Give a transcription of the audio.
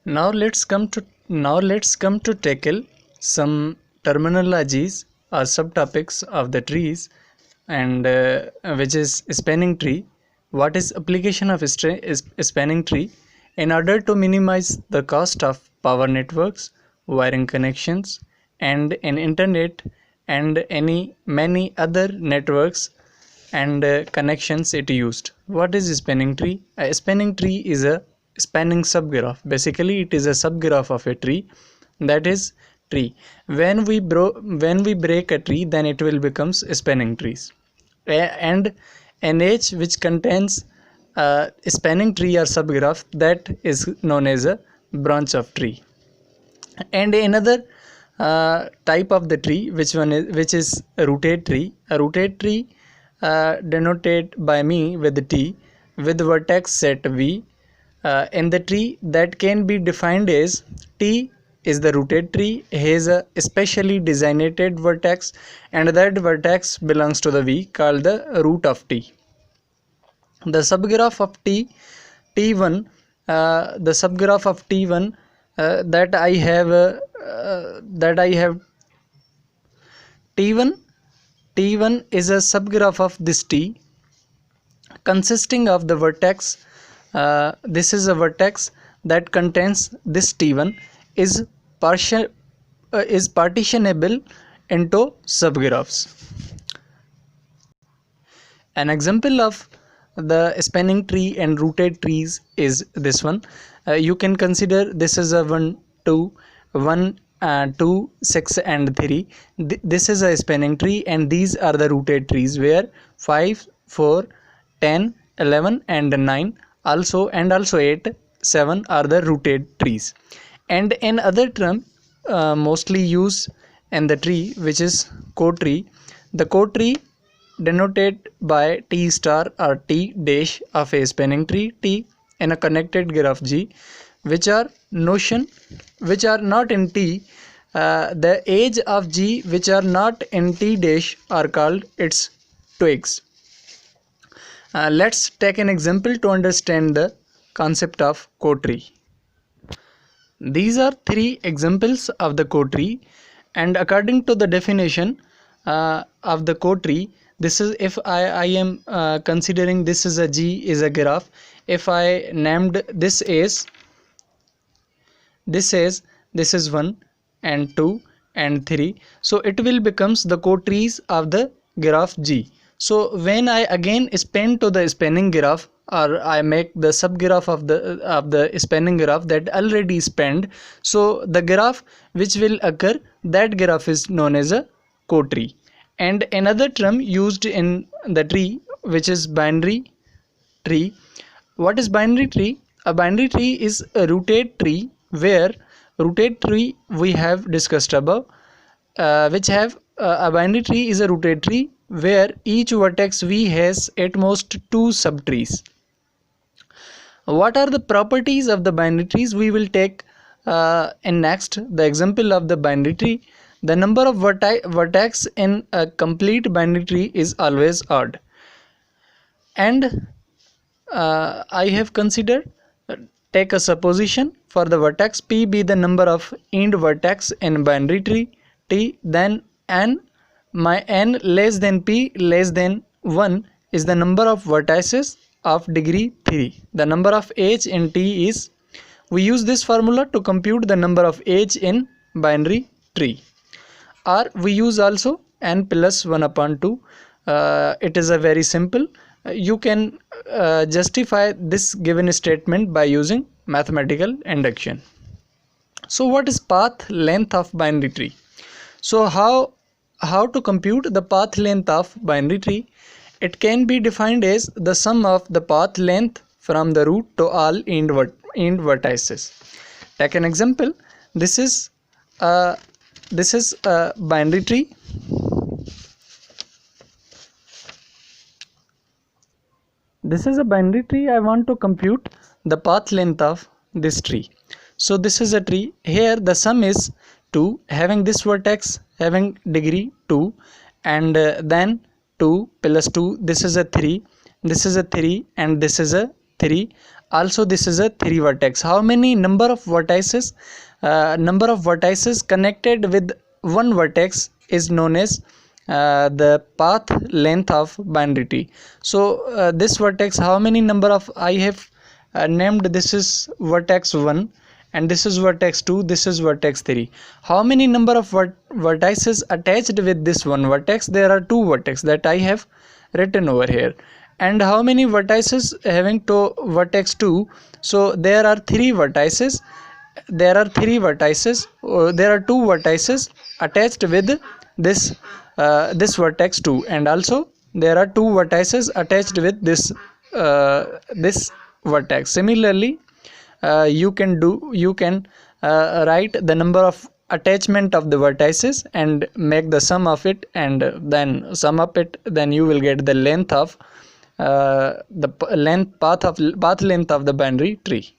Now let's come to tackle some terminologies or subtopics of the trees, and which is spanning tree. What is application of spanning tree? In order to minimize the cost of power networks, wiring connections, and an internet and many other networks and connections it used. What is a spanning tree? A spanning tree is a spanning subgraph. Basically, it is a subgraph of a tree, that is tree. When we break a tree, then it will becomes spanning trees. And an edge which contains a spanning tree or subgraph, that is known as a branch of tree. And another type of the tree, which is a rooted tree. A rooted tree denoted by me with T with vertex set V in the tree, that can be defined as T is the rooted tree, has a specially designated vertex, and that vertex belongs to the V, called the root of T. The subgraph of T1, the subgraph of T1 that I have T1 is a subgraph of this T, consisting of the vertex. This is a vertex that contains this T1 is partitionable into subgraphs. An example of the spanning tree and rooted trees is this one. You can consider this is a 1 2 1 2 6 and 3. This is a spanning tree, and these are the rooted trees, where 5 4 10 11 and 9 also 8 7 are the rooted trees. And in other term mostly used in the tree, which is core tree. The core tree denoted by T star or T dash of a spanning tree T in a connected graph G, which are not in T. The edge of G which are not in T dash are called its twigs. Let's take an example to understand the concept of core tree. These are 3 examples of the core tree, and according to the definition of the core tree, this is, if I am considering this is a G is a graph. If I named this is 1 and 2 and 3, so it will becomes the core trees of the graph G. So when I again span to the spanning graph, or I make the subgraph of the spanning graph that already spanned, so the graph which will occur, that graph is known as a core tree. And another term used in the tree, which is binary tree. What is binary tree? A binary tree is a rooted tree, where rooted tree we have discussed above, which have a binary tree is a rooted tree where each vertex V has at most 2 subtrees. What are the properties of the binary trees? We will take in next the example of the binary tree. The number of vertex in a complete binary tree is always odd. And I have considered, take a supposition for the vertex P be the number of end vertex in binary tree T, then n, my n less than P less than 1 is the number of vertices of degree 3. The number of edge in T is, we use this formula to compute the number of edge in binary tree. Or we use also n plus 1 upon 2. It is a very simple. You can justify this given statement by using mathematical induction. So what is path length of binary tree? So how to compute the path length of binary tree? It can be defined as the sum of the path length from the root to all end vertices. Take an example. This is a binary tree. This is a binary tree. I want to compute the path length of this tree. So this is a tree. Here the sum is 2, having this vertex having degree 2, and then 2 plus 2, this is a 3, this is a 3, and this is a 3. also this is a 3 vertex. How many number of vertices? Number of vertices connected with one vertex is known as the path length of binary tree. So this vertex, how many number of I have named, this is vertex 1 and this is vertex 2, this is vertex 3. How many number of vertices attached with this one vertex? There are 2 vertex that I have written over here. And how many vertices having to vertex 2? So there are 3 vertices. There are 3 vertices. There are 2 vertices attached with this this vertex 2, and also there are 2 vertices attached with this this vertex. Similarly, you can write the number of attachment of the vertices and make the sum of it, and then sum up it, then you will get the length of path length of the binary tree.